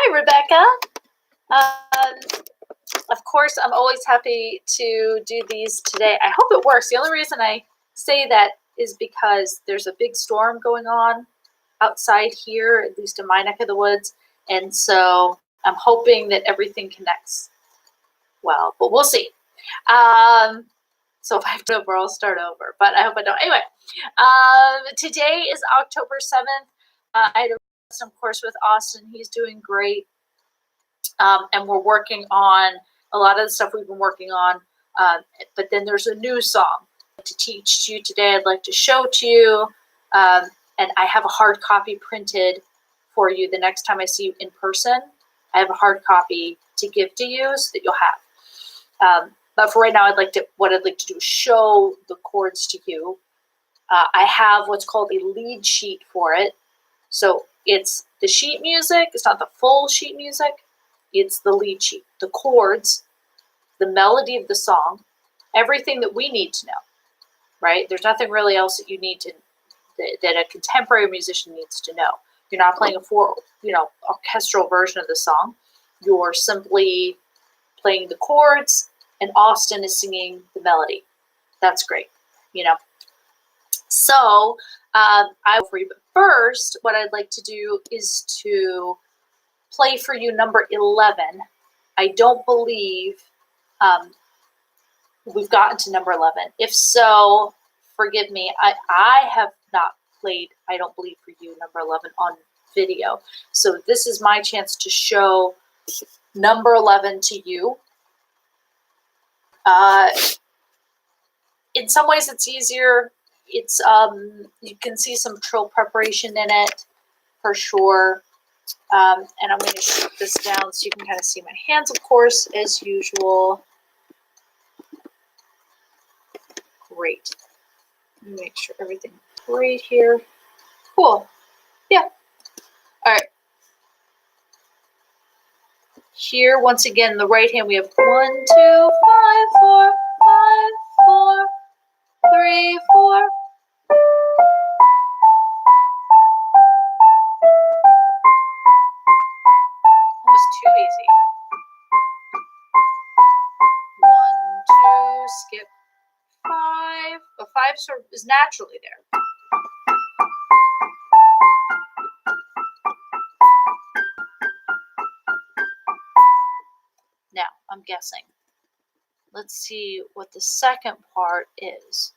Hi, Rebecca. Of course, I'm always happy to do these today. I hope it works. The only reason I say that is because there's a big storm going on outside here, at least in my neck of the woods. And so I'm hoping that everything connects well, but we'll see. So if I have to over, I'll start over, but I hope I don't. Anyway, today is October 7th. I had a some course with Austin. He's doing great. And we're working on a lot of the stuff we've been working on. But then there's a new song to teach to you today. I'd like to show to you. And I have a hard copy printed for you the next time I see you in person. I have a hard copy to give to you so that you'll have. But for right now, what I'd like to do is show the chords to you. I have what's called a lead sheet for it. So it's the sheet music. It's not the full sheet music. It's the lead sheet, the chords, the melody of the song, everything that we need to know, right? There's nothing really else that you need to, that a contemporary musician needs to know. You're not playing a full, orchestral version of the song. You're simply playing the chords, and Austin is singing the melody. That's great, So for you, but first, what I'd like to do is to play for you number 11. I don't believe we've gotten to number 11. If so, forgive me. I have not played, I don't believe, for you number 11 on video. So this is my chance to show number 11 to you. In some ways it's easier. It's you can see some trill preparation in it for sure. And I'm going to shut this down so you can kind of see my hands, of course, as usual. Great. Let me make sure everything's great here. Cool. Yeah. All right. Here, once again, the right hand, we have 1, 2, 5, 4, 5, 4, 3, 4. Almost too easy. 1, 2, skip 5. But 5 sort of is naturally there. Now, I'm guessing. Let's see what the second part is.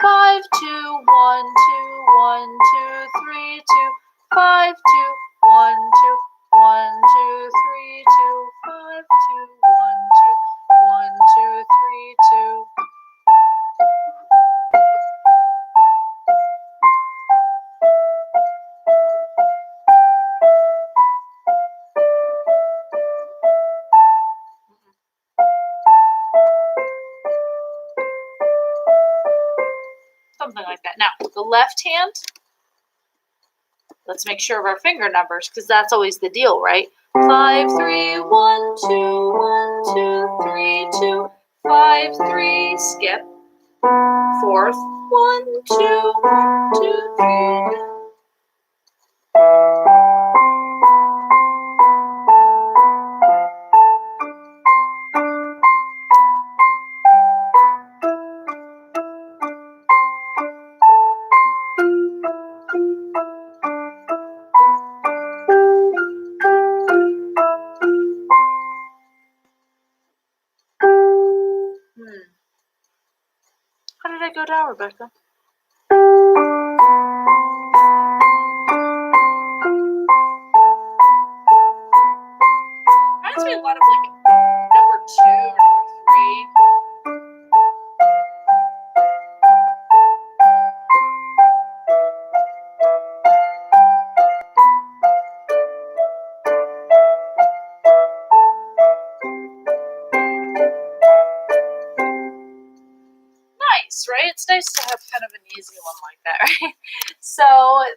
5, 2, 1, 2, 1, 2, 3, 2, 5, 2, 1, 2, 1, 2, 3, 2, 5, 2, 1, 2, 1, 2, 3, 2. Something like that. Now, the left hand, let's make sure of our finger numbers because that's always the deal, right? 5, 3, 1, 2, 1, 2, 3, 2, 5, 3, skip. Fourth, 1, 2, 1, 2, 3. How did I go down, Rebecca? Reminds me a lot of number 2 or number 3. Nice, right? It's nice to have kind of an easy one like that, right? So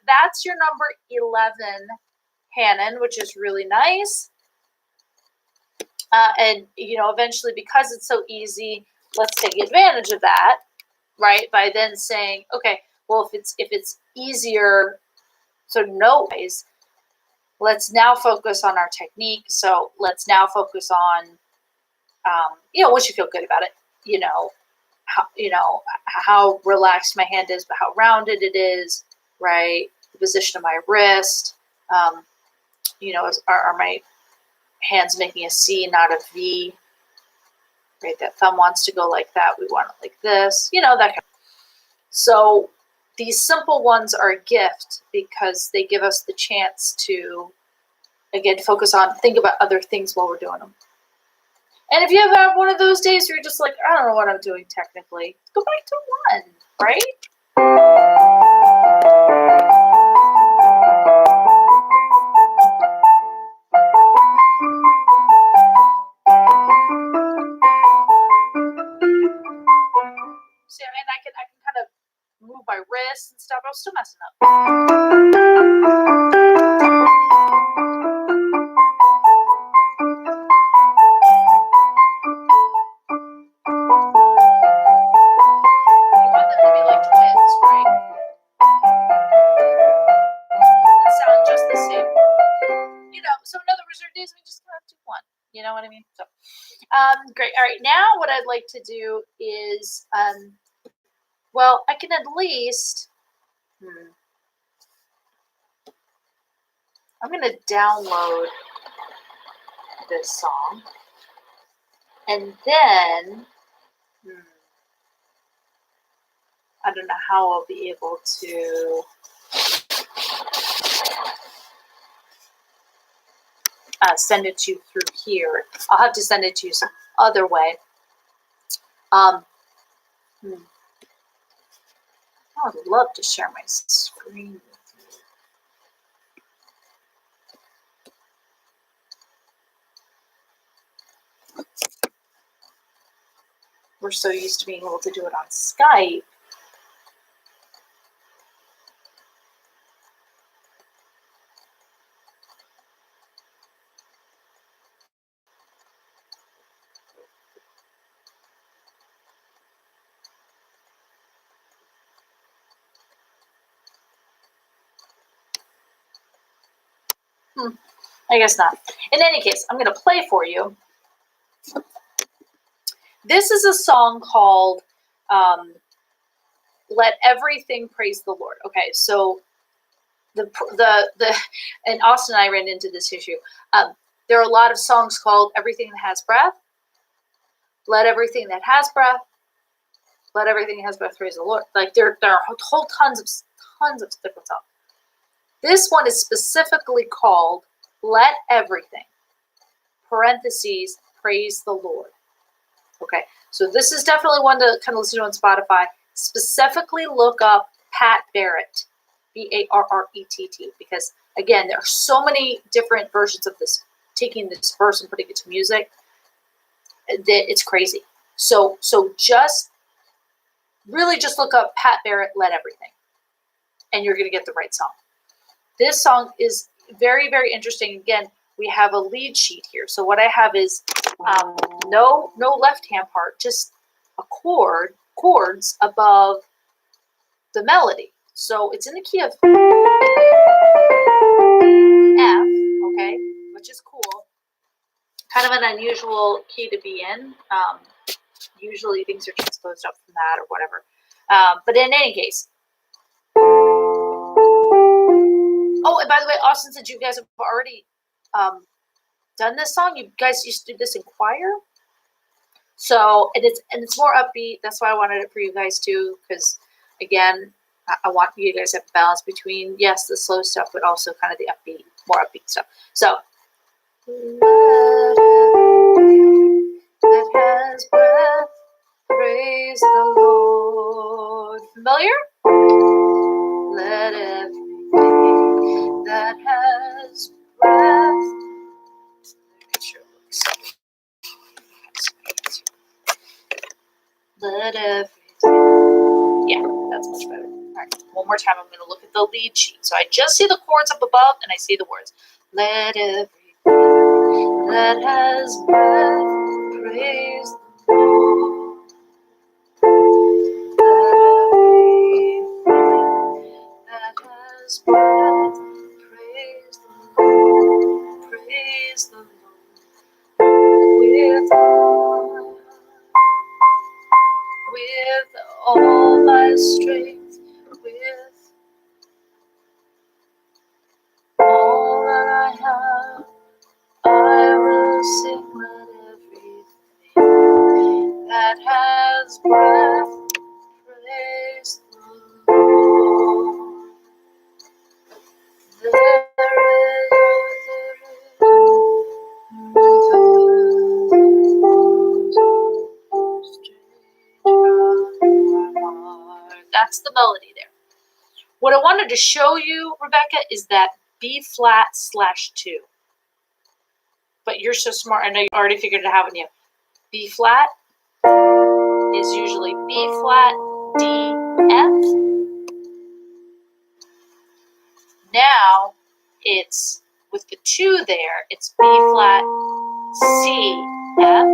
that's your number 11, Hannon, which is really nice. And eventually, because it's so easy, let's take advantage of that, right? By then saying, okay, well, if it's easier, so no ways, let's now focus on our technique. So let's now focus on, once you feel good about it, how relaxed my hand is, but how rounded it is, right? The position of my wrist, are my hands making a C, not a V, right? That thumb wants to go like that. We want it like this, that kind of. So these simple ones are a gift because they give us the chance to, again, think about other things while we're doing them. And if you have one of those days where you're just like, I don't know what I'm doing technically, go back to one, right? See, I can kind of move my wrists and stuff. I'm still messing up. You want them to be like twins, right? That sound just the same. So in other words, there are days we just have to do one. You know what I mean? So, great. All right. Now what I'd like to do is, I can at least, I'm going to download this song. And then, I don't know how I'll be able to send it to you through here. I'll have to send it to you some other way. I would love to share my screen with you. We're so used to being able to do it on Skype. I guess not. In any case, I'm going to play for you. This is a song called "Let Everything Praise the Lord." Okay, so the and Austin and I ran into this issue. There are a lot of songs called "Everything That Has Breath," "Let Everything That Has Breath," "Let Everything That Has Breath Praise the Lord." Like there are whole tons of different songs. This one is specifically called "Let Everything," parentheses, praise the Lord. Okay, so this is definitely one to kind of listen to on Spotify. Specifically look up Pat Barrett, Barrett, because again, there are so many different versions of this, taking this verse and putting it to music, that it's crazy. So just look up Pat Barrett, "Let Everything," and you're going to get the right song. This song is very, very interesting. Again, we have a lead sheet here. So what I have is no left hand part, just a chords above the melody. So it's in the key of F, okay, which is cool. Kind of an unusual key to be in. Usually things are transposed up from that or whatever. But in any case. Oh, and by the way, Austin said you guys have already done this song. You guys used to do this in choir. So it's more upbeat. That's why I wanted it for you guys too, because again, I want you guys to have balance between, yes, the slow stuff, but also kind of the more upbeat stuff. So that has breath, praise the Lord. Familiar? Let everything that has breath. Make sure it looks. Let everything. Yeah, that's much better. All right, one more time. I'm going to look at the lead sheet. So I just see the chords up above, and I see the words. Let everything that has breath praise the Lord. Let everything that has breath praise the Lord. That's the melody there. What I wanted to show you, Rebecca, is that B-flat/2. But you're so smart. I know you already figured it out, haven't you? B-flat is usually B-flat, D, F. Now it's with the 2 there, it's B-flat, C, F.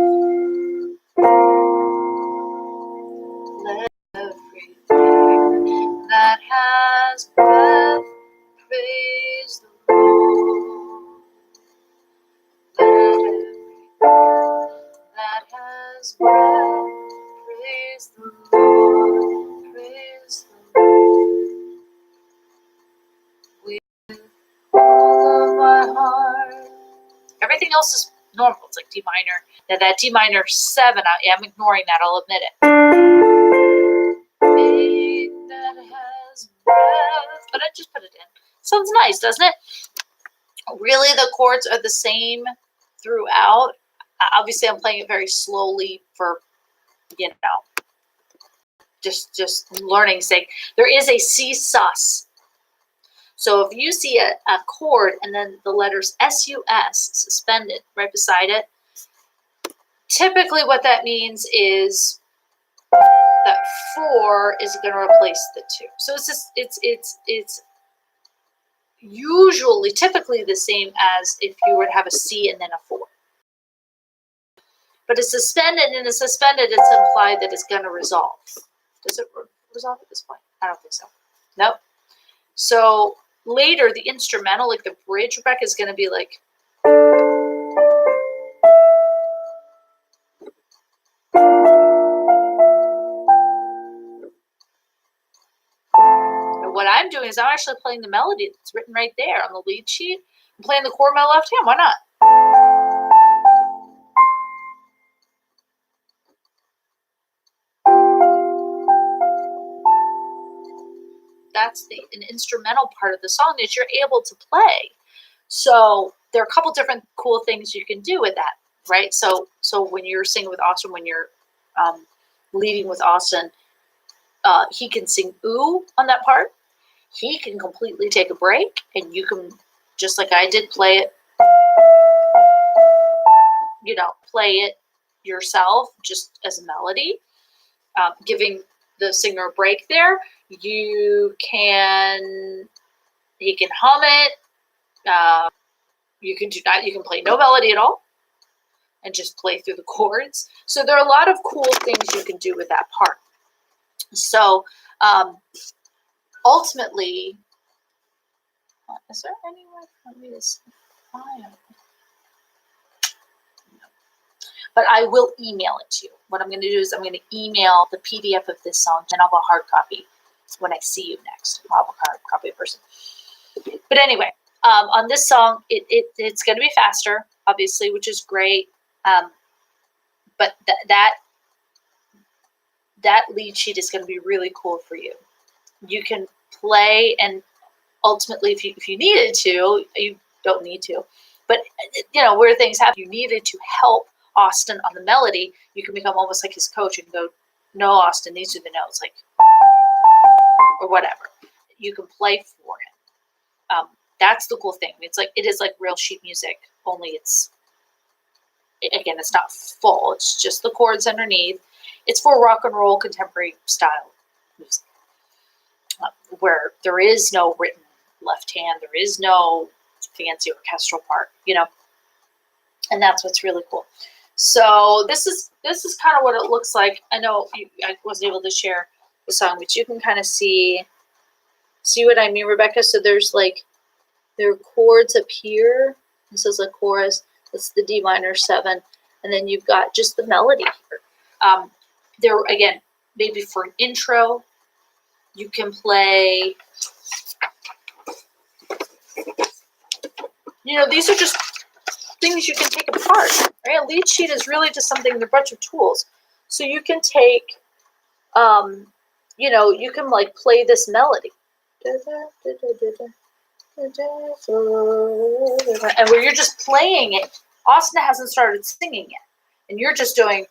Let everything that has breath praise the Lord. Let everything that has breath praise the Lord. Praise the Lord. With all of my heart. Everything else is normal. It's like D minor. Now that D minor 7, I am ignoring that, I'll admit it. That has breath, but I just put it in. Sounds nice, doesn't it? Really, the chords are the same throughout. Obviously, I'm playing it very slowly for, just learning's sake. There is a C sus. So if you see a chord and then the letters S-U-S suspended right beside it, typically what that means is that 4 is going to replace the 2. So it's usually, typically the same as if you were to have a C and then a 4. But it's suspended, and it's suspended, it's implied that it's going to resolve. Does it resolve at this point? I don't think so. Nope. So later, the instrumental, like the bridge, Rebecca, is going to be like. And what I'm doing is I'm actually playing the melody that's written right there on the lead sheet. I'm playing the chord my left hand. Why not? That's an instrumental part of the song that you're able to play. So there are a couple different cool things you can do with that, right? So when you're singing with Austin, when you're leading with Austin, he can sing ooh on that part. He can completely take a break, and you can, just like I did, play it, play it yourself just as a melody, giving the singer a break there. He can hum it. You can do that. You can play no melody at all and just play through the chords. So there are a lot of cool things you can do with that part. So ultimately, is there any way for me to see? But I will email it to you. What I'm going to do is I'm going to email the PDF of this song, and I'll have a hard copy when I see you next. I'll have a hard copy in person. But anyway, on this song, it's going to be faster, obviously, which is great. But that lead sheet is going to be really cool for you. You can play, and ultimately, if you needed to, you don't need to. But, where things happen, you needed to help Austin on the melody, you can become almost like his coach and go, no, Austin, these are the notes, like, or whatever. You can play for him. That's the cool thing. It is like real sheet music, only it's not full. It's just the chords underneath. It's for rock and roll contemporary style music, where there is no written left hand, there is no fancy orchestral part, and that's what's really cool. So this is kind of what it looks like. I know I wasn't able to share the song, but you can kind of see what I mean, Rebecca. So there are chords up here. This is a chorus. That's the D minor 7, and then you've got just the melody here. There again, maybe for an intro, you can play. These are just things you can take apart, right? A lead sheet is really just something, they're a bunch of tools. So you can take, you can like play this melody. And where you're just playing it, Austin hasn't started singing yet. And you're just doing.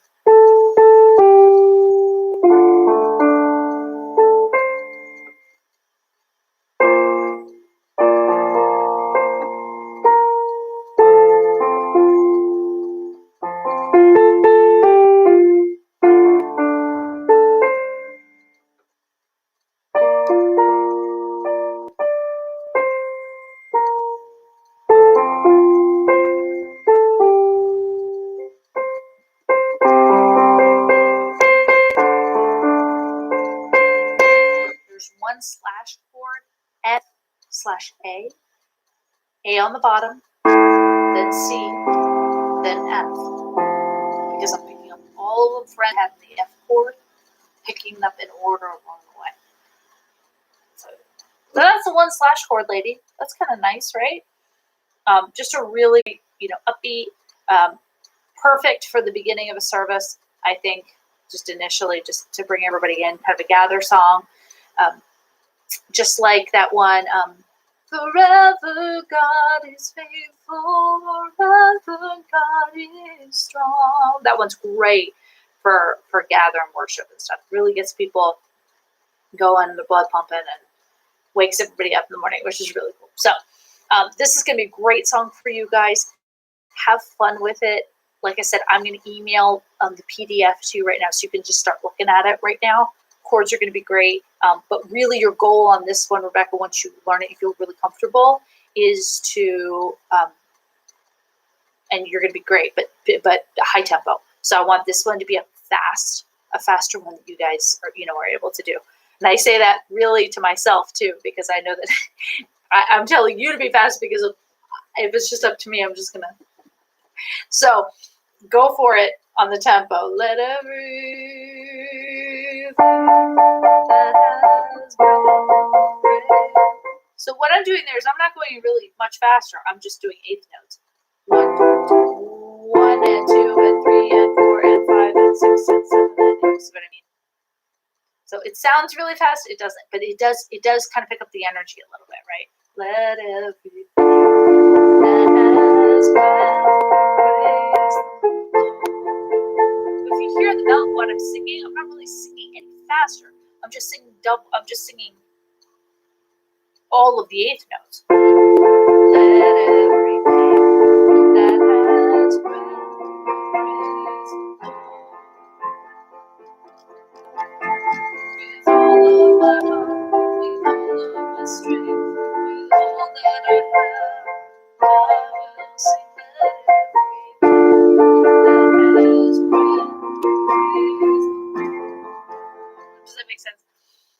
one slash chord, F/A, A on the bottom, then C, then F. Because I'm picking up all of them have the F chord, picking them up in order along the way. So that's the one slash chord, lady. That's kind of nice, right? Just a really, upbeat, perfect for the beginning of a service, I think, just initially, just to bring everybody in, kind of a gather song. Just like that one, forever God is faithful, forever God is strong. That one's great for gather and worship and stuff. Really gets people going, the blood pumping, and wakes everybody up in the morning, which is really cool. So this is going to be a great song for you guys. Have fun with it. Like I said, I'm going to email the PDF to you right now so you can just start looking at it right now. Chords are going to be great. But really your goal on this one, Rebecca, once you learn it, you feel really comfortable, is to, and you're going to be great, but high tempo. So I want this one to be a faster one that you guys are able to do. And I say that really to myself too, because I know that I'm telling you to be fast, because if it's just up to me, I'm just going to. So go for it on the tempo. Let everything that has breath. So what I'm doing there is I'm not going really much faster. I'm just doing eighth notes. 1 and 2 and 3 and 4 and 5 and 6 and 7 and 8. You see what I mean? So it sounds really fast. It doesn't, but it does kind of pick up the energy a little bit, right? Let everything that has breath praise the Lord. If you hear the bell, what I'm singing, I'm not really singing any faster. I'm just singing double. I'm just singing all of the eighth notes. Let everything that has breath praise the Lord. With all of my heart, with all of my strength, with all that I have, I will sing. Let everything that has breath praise the Lord. Does that make sense?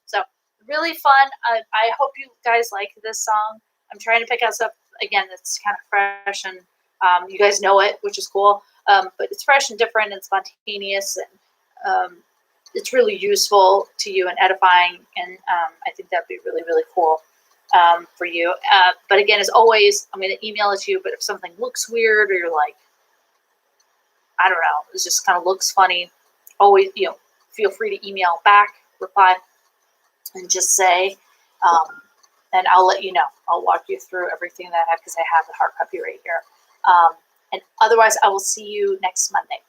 So really fun. I hope you guys like this song. I'm trying to pick out stuff again that's kind of fresh, and you guys know it, which is cool. But it's fresh and different and spontaneous, and it's really useful to you and edifying. And I think that'd be really, really cool for you. But again, as always, I'm going to email it to you. But if something looks weird, or you're like, I don't know, it just kind of looks funny, always, feel free to email back, reply, and just say, and I'll let you know. I'll walk you through everything that I have, because I have the hard copy right here. And otherwise, I will see you next Monday.